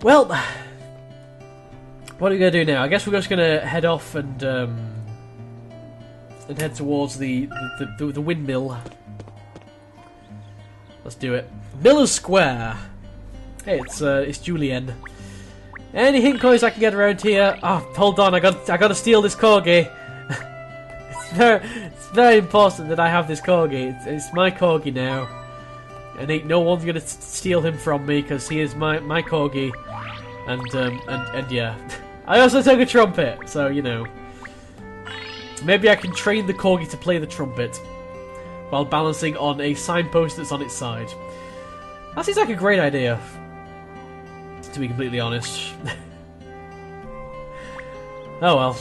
Well, what are we going to do now? I guess we're just going to head off and head towards the windmill. Let's do it. Miller's Square. Hey, it's Julian. Any hint coins I can get around here? Oh, hold on, I got to steal this corgi. It's very important that I have this corgi. It's my corgi now, and ain't no one's gonna steal him from me because he is my corgi. And yeah, I also took a trumpet, so you know, maybe I can train the corgi to play the trumpet while balancing on a signpost that's on its side. That seems like a great idea, to be completely honest. Oh well.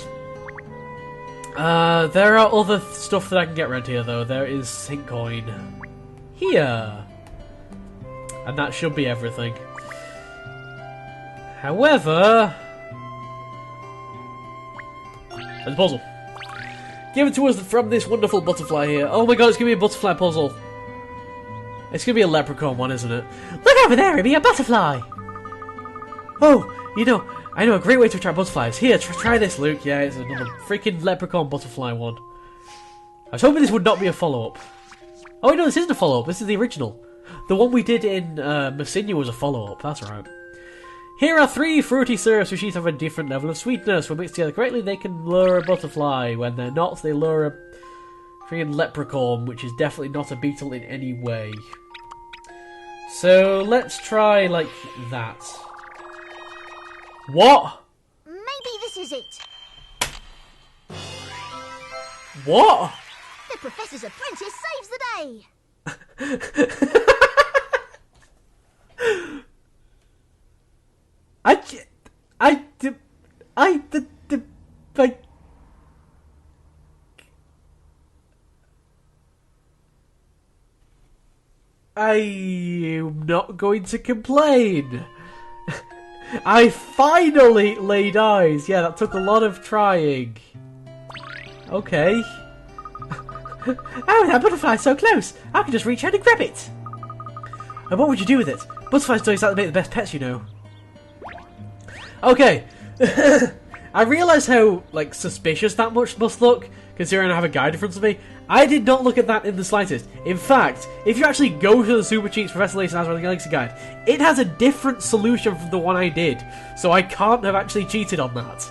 There are other stuff that I can get around here, though. There is Sync Coin. Here! And that should be everything. However... there's a puzzle. Given to us from this wonderful butterfly here. Oh my god, it's gonna be a butterfly puzzle. It's gonna be a leprechaun one, isn't it? Look over there, it'll be a butterfly! Oh, you know, I know a great way to attract butterflies. Here, try this, Luke. Yeah, it's another freaking leprechaun butterfly one. I was hoping this would not be a follow-up. Oh, no, this isn't a follow-up. This is the original. The one we did in Messina was a follow-up. That's right. Here are 3 fruity syrups which each have a different level of sweetness. When mixed together correctly, they can lure a butterfly. When they're not, they lure a freaking leprechaun, which is definitely not a beetle in any way. So, let's try, like, that. What? Maybe this is it. What? The Professor's apprentice saves the day. I'm not going to complain. I finally laid eyes. Yeah, that took a lot of trying. Okay. Oh, that butterfly's so close. I can just reach out and grab it. And what would you do with it? Butterflies don't exactly make the best pets, you know. Okay. I realise how, like, suspicious that much must look, considering I have a guide in front of me. I did not look at that in the slightest. In fact, if you actually go to the Super Cheats Professor Layton Azran Galaxy Guide, it has a different solution from the one I did, so I can't have actually cheated on that.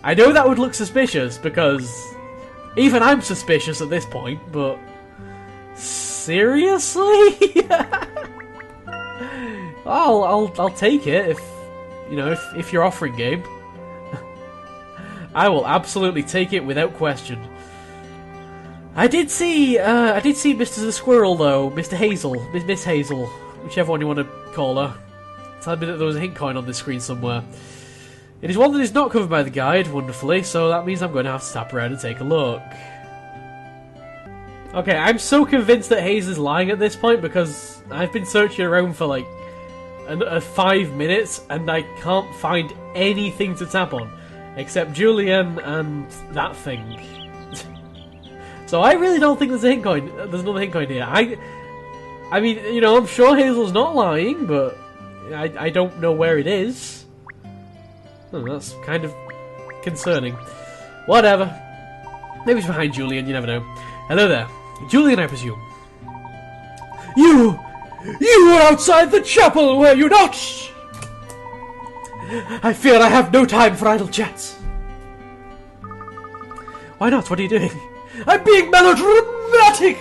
I know that would look suspicious, because even I'm suspicious at this point, but... seriously? I'll take it if, you know, if you're offering game. I will absolutely take it without question. I did see Mr. the Squirrel though, Mr. Hazel, Miss Hazel, whichever one you want to call her. Tell me that there was a hint coin on this screen somewhere. It is one that is not covered by the guide, wonderfully, so that means I'm going to have to tap around and take a look. Okay, I'm so convinced that Hazel is lying at this point because I've been searching around for like 5 minutes and I can't find anything to tap on. Except Julian and that thing. So I really don't think there's a hint coin. There's another hint coin here. I mean, you know, I'm sure Hazel's not lying, but I don't know where it is. Oh, that's kind of concerning. Whatever. Maybe it's behind Julian, you never know. Hello there. Julian, I presume. You were outside the chapel, were you not? I fear I have no time for idle chats. Why not? What are you doing? I'm being melodramatic!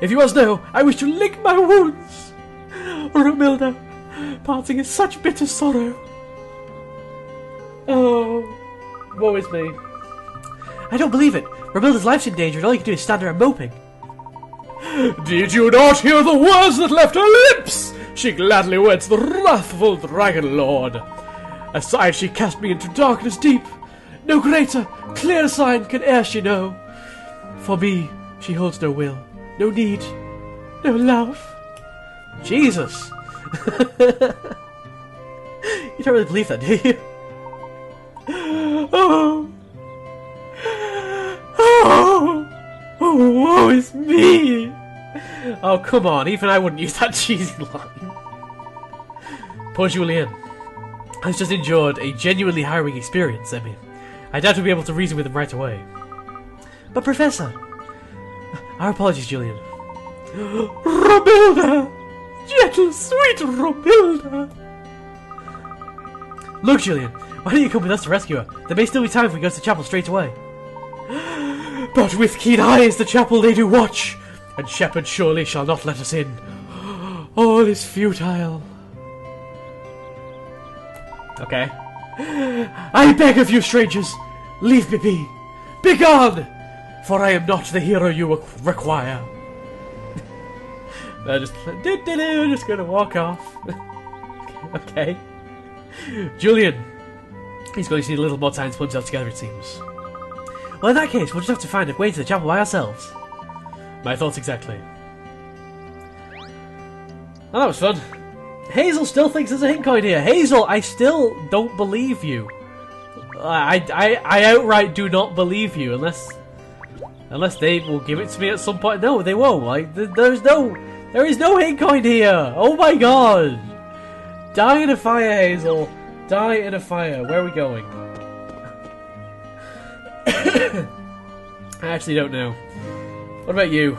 If you must know, I wish to lick my wounds. Romilda, parting is such bitter sorrow. Oh, woe is me. I don't believe it. Romilda's life's in danger and all you can do is stand there and moping. Did you not hear the words that left her lips? She gladly weds the wrathful dragon lord. Aside she cast me into darkness deep. No greater, clear sign can e'er she know. For me, she holds no will, no need, no love. Jesus! You don't really believe that, do you? Oh! Woe is me! Oh, come on, even I wouldn't use that cheesy line. Poor Julian has just endured a genuinely harrowing experience, Emmy. I doubt we'll be able to reason with him right away. But Professor... Our apologies, Julian. Romilda! Gentle, sweet Romilda! Look, Julian, why don't you come with us to rescue her? There may still be time if we go to the chapel straight away. But with keen eyes the chapel they do watch, and Shepherd surely shall not let us in. All is futile. Okay. I beg of you, strangers, leave me be. Begone! For I am not the hero you require. They're just gonna walk off. Okay. Julian. He's going to need a little more time to put himself together, it seems. Well, in that case, we'll just have to find a way to the chapel by ourselves. My thoughts exactly. Oh, that was fun. Hazel still thinks there's a hint coin here. Hazel, I still don't believe you. I outright do not believe you, unless they will give it to me at some point. No, they won't. Like, there is no hint coin here. Oh my god. Die in a fire, Hazel. Die in a fire. Where are we going? I actually don't know. What about you?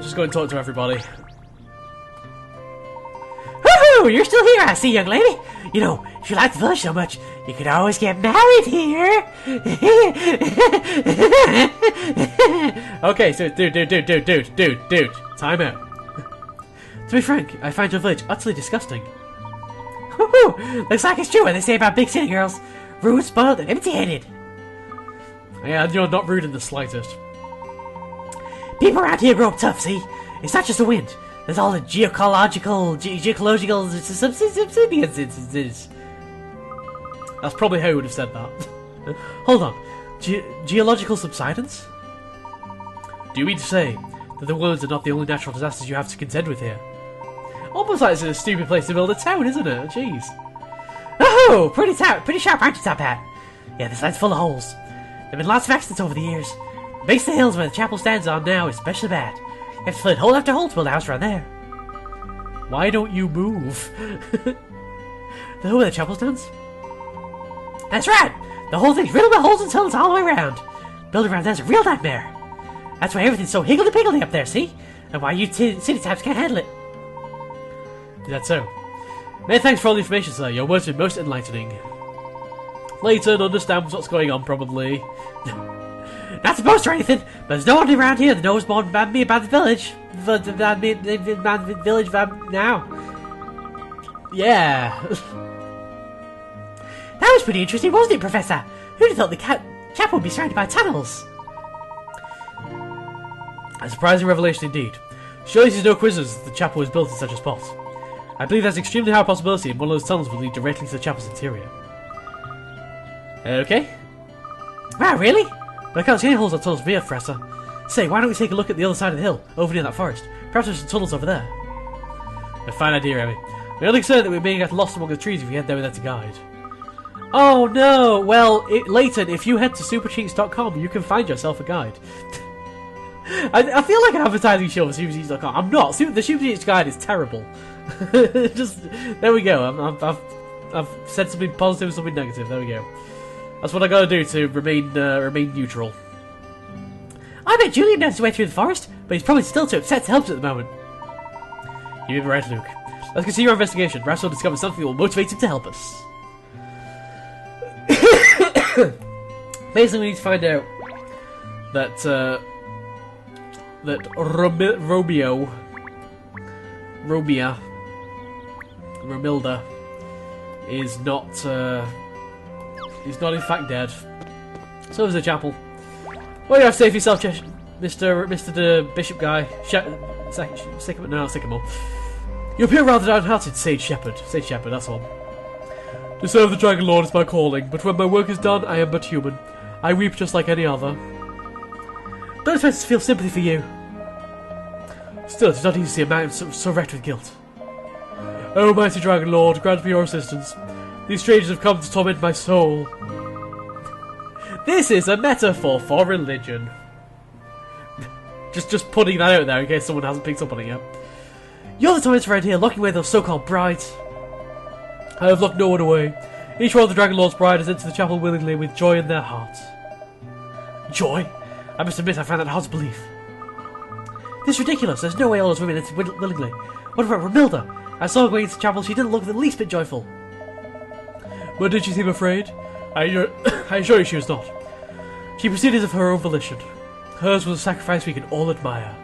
Just go and talk to everybody. Woohoo! You're still here, I see, young lady. You know, if you like the village so much, you could always get married here. Okay, so dude, time out. To be frank, I find your village utterly disgusting. Woohoo! Looks like it's true what they say about big city girls. Rude, spoiled, and empty-headed. Yeah, you're not rude in the slightest. People around here grow up tough, see? It's not just the wind. There's all the geological subsidies. That's probably how he would have said that. Hold on. Geological subsidence? Do you mean to say that the worlds are not the only natural disasters you have to contend with here? Almost like it's a stupid place to build a town, isn't it? Jeez. Oh, pretty sharp, aren't you, Top Hat? Yeah, this land's full of holes. There've been lots of accidents over the years. The base of the hills where the chapel stands on now is especially bad. You have to flood hole after hole to build a house around there. Why don't you move? The hill where the chapel stands? That's right! The whole thing's riddled with holes and tunnels all the way around. Building around there's a real nightmare. That's why everything's so higgledy-piggledy up there, see? And why you city types can't handle it. Is that so? Many thanks for all the information, sir. Your words have been most enlightening. Layton understands what's going on, probably. Not supposed to or anything, but there's no one around here that knows more about me about the village. About the village now. Yeah. That was pretty interesting, wasn't it, Professor? Who'd have thought the chapel would be surrounded by tunnels? A surprising revelation indeed. Surely there's no coincidence that the chapel was built in such a spot. I believe there's an extremely high possibility one of those tunnels will lead directly to the chapel's interior. Okay. Wow, really? But I can't see any holes or tunnels from here, Professor. Say, why don't we take a look at the other side of the hill, over near that forest? Perhaps there's some tunnels over there. A fine idea, Emmy. We're only concerned that we may get lost among the trees if we head there without a guide. Oh no! Well, Layton, if you head to supercheats.com, you can find yourself a guide. I feel like an advertising show for supercheats.com. I'm not. The Supercheats guide is terrible. Just there we go. I've said something positive and something negative. There we go. That's what I gotta do to remain neutral. I bet Julian knows his way through the forest, but he's probably still too upset to help us at the moment. You're right, Luke. Let's continue our investigation. Perhaps we'll discover something that will motivate him to help us. Basically, we need to find out that Romilda is not in fact dead. So is the chapel. Well, you have to save yourself, Mr. the Bishop guy. Sycamore. You appear rather downhearted, Sage Shepherd. Sage Shepherd, that's all. To serve the Dragon Lord is my calling, but when my work is done, I am but human. I weep just like any other. Don't expect us to feel sympathy for you. Still, it is not easy to see a man so wrecked with guilt. Oh, mighty Dragon Lord, grant me your assistance. These strangers have come to torment my soul. This is a metaphor for religion. just putting that out there in case someone hasn't picked up on it yet. You're the tormentor around here, locking away those so-called brides. I have locked no one away. Each one of the Dragon Lord's bride has entered the chapel willingly with joy in their hearts. Joy? I must admit I find that hard to believe. This is ridiculous. There's no way all those women entered willingly. What about Romilda? I saw her going into the chapel. She didn't look the least bit joyful. But did she seem afraid? I assure you she was not. She proceeded of her own volition. Hers was a sacrifice we can all admire.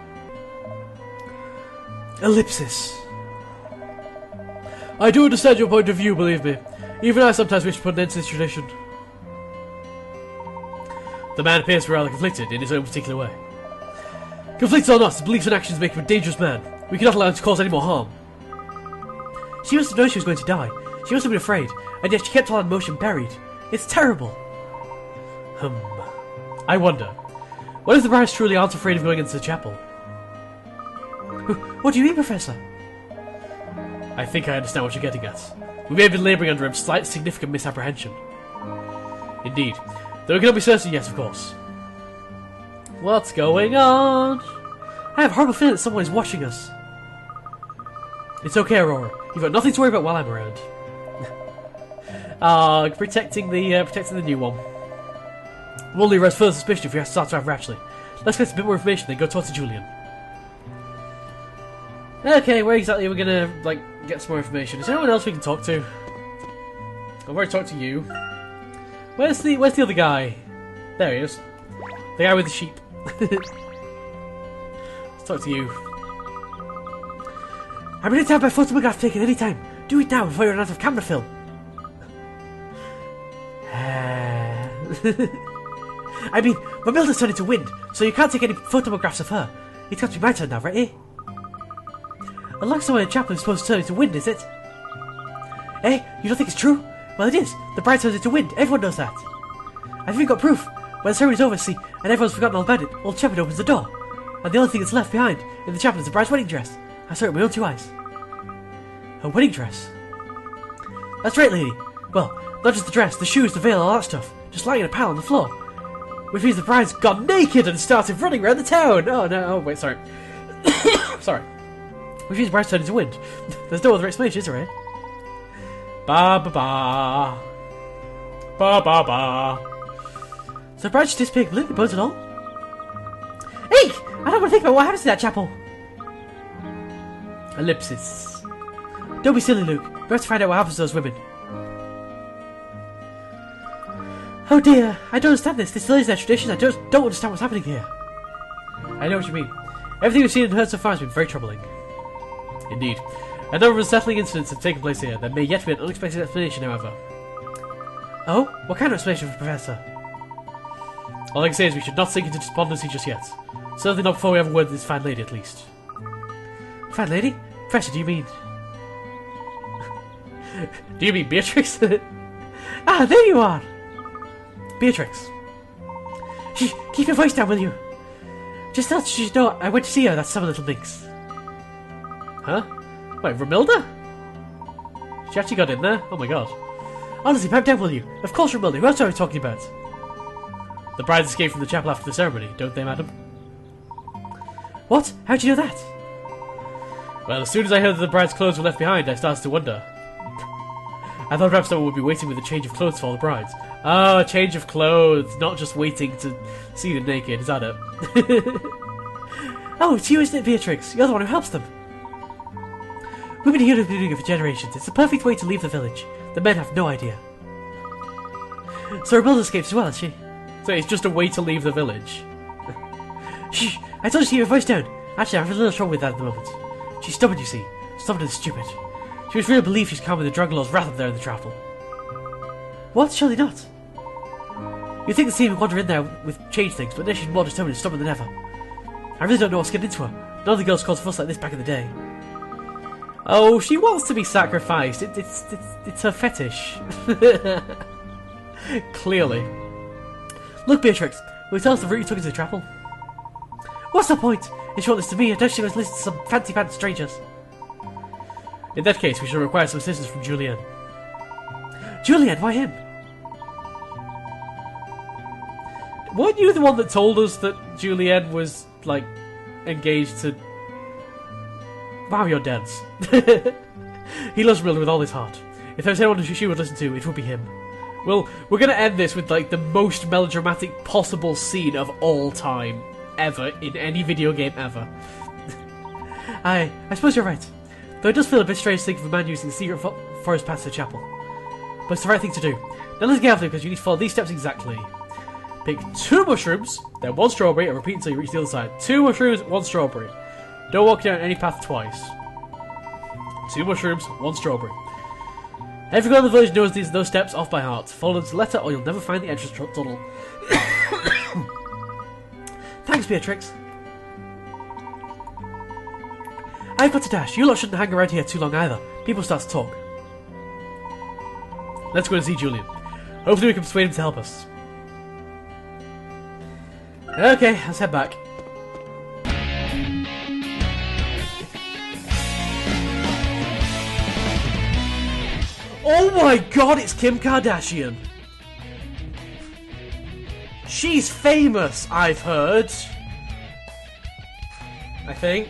Ellipsis. I do understand your point of view, believe me. Even I sometimes wish to put an end to this tradition. The man appears to be rather conflicted in his own particular way. Conflicted or not, his beliefs and actions make him a dangerous man. We cannot allow him to cause any more harm. She must have known she was going to die. She must have been afraid, and yet she kept all in motion buried. It's terrible. I wonder. What if the brides truly aren't afraid of going into the chapel? What do you mean, Professor? I think I understand what you're getting at. We may have been labouring under a slight significant misapprehension. Indeed. Though we cannot be certain yet, of course. What's going on? I have a horrible feeling that someone is watching us. It's okay, Aurora. You've got nothing to worry about while I'm around. Protecting the new one. We'll only raise further suspicion if we have to start to have Ratchley. Let's get a bit more information, then go talk to Julian. Okay, where exactly are we gonna, get some more information? Is there anyone else we can talk to? I've already talked to you. Where's the other guy? There he is. The guy with the sheep. Let's talk to you. I'm ready to have my photograph taken any time. Do it now before you run out of camera film. I mean, Romilda's turned into wind, so you can't take any photographs of her. It's got to be my turn now, right, eh? Unlike someone in chapel who's supposed to turn into wind, is it? Eh? You don't think it's true? Well, it is. The bride turns into wind. Everyone knows that. I've even got proof. When the ceremony's over, see, and everyone's forgotten all about it, old Shepherd opens the door. And the only thing that's left behind in the chapel is the bride's wedding dress. I saw it with my own 2 eyes. Her wedding dress? That's right, lady. Well, not just the dress, the shoes, the veil, all that stuff. Just lying in a pile on the floor. Which means the bride's gone naked and started running around the town. Oh, no. Oh, wait, sorry. Sorry. Which means the bride's turned into wind. There's no other explanation, is there, eh? Ba-ba-ba. Ba-ba-ba. So the bride just disappeared completely, bones and all? Eek! I don't want to think about what happens to that chapel. Ellipsis. Don't be silly, Luke. We have to find out what happens to those women. Oh dear, I don't understand this. This still is their tradition. I don't understand what's happening here. I know what you mean. Everything we've seen and heard so far has been very troubling. Indeed. A number of unsettling incidents have taken place here. There may yet be an unexpected explanation, however. Oh? What kind of explanation, Professor? All I can say is we should not sink into despondency just yet. Certainly not before we have a word with this fine lady, at least. Fine lady? Professor, do you mean... do you mean Beatrix? Ah, there you are! Beatrix. Shh, keep your voice down, will you? Just thought you should know I went to see her, that's some little things. Huh? Wait, Romilda? She actually got in there? Oh my god. Honestly, pipe down, will you? Of course, Romilda. Who else are we talking about? The brides escaped from the chapel after the ceremony, don't they, madam? What? How'd you know that? Well, as soon as I heard that the bride's clothes were left behind, I started to wonder. I thought perhaps someone would be waiting with a change of clothes for all the brides. Oh, a change of clothes, not just waiting to see them naked, is that it? Oh, it's you, isn't it, Beatrix? You're the one who helps them. We've been here to be doing it for generations. It's the perfect way to leave the village. The men have no idea. So Romilda escaped as well, has she? So it's just a way to leave the village. Shh! I told you to keep your voice down. Actually, I'm having a little trouble with that at the moment. She's stubborn, you see. Stubborn and stupid. She must really believe she's calming the Dragon Lord's wrath up there in the chapel. What? Surely not. You'd think the scene would wander in there with change things, but now she's more determined and stubborn than ever. I really don't know what's getting into her. None of the girls caused fuss like this back in the day. Oh, she wants to be sacrificed. It's her fetish. Clearly. Look, Beatrix, will you tell us the route you took into the chapel? What's the point? If you want this to me, I don't think I listen to some fancy-pants strangers. In that case, we shall require some assistance from Julian. Julian? Why him? Weren't you the one that told us that Julian was, engaged to... Wow, you're dense. He loves Romilda with all his heart. If there was anyone she would listen to, it would be him. Well, we're gonna end this with like the most melodramatic possible scene of all time, ever, in any video game ever. I suppose you're right. Though it does feel a bit strange to think of a man using the secret forest path to the chapel. But it's the right thing to do. Now let's get out there because you need to follow these steps exactly. Pick 2 mushrooms, then 1 strawberry, and repeat until you reach the other side. 2 mushrooms, 1 strawberry. Don't walk down any path twice. 2 mushrooms, 1 strawberry. Every girl in the village knows those steps off by heart. Follow them to the letter or you'll never find the entrance tunnel. Thanks, Beatrix. I've got to dash. You lot shouldn't hang around here too long either. People start to talk. Let's go and see Julian. Hopefully we can persuade him to help us. Okay, let's head back. Oh my god, it's Kim Kardashian! She's famous, I've heard. I think.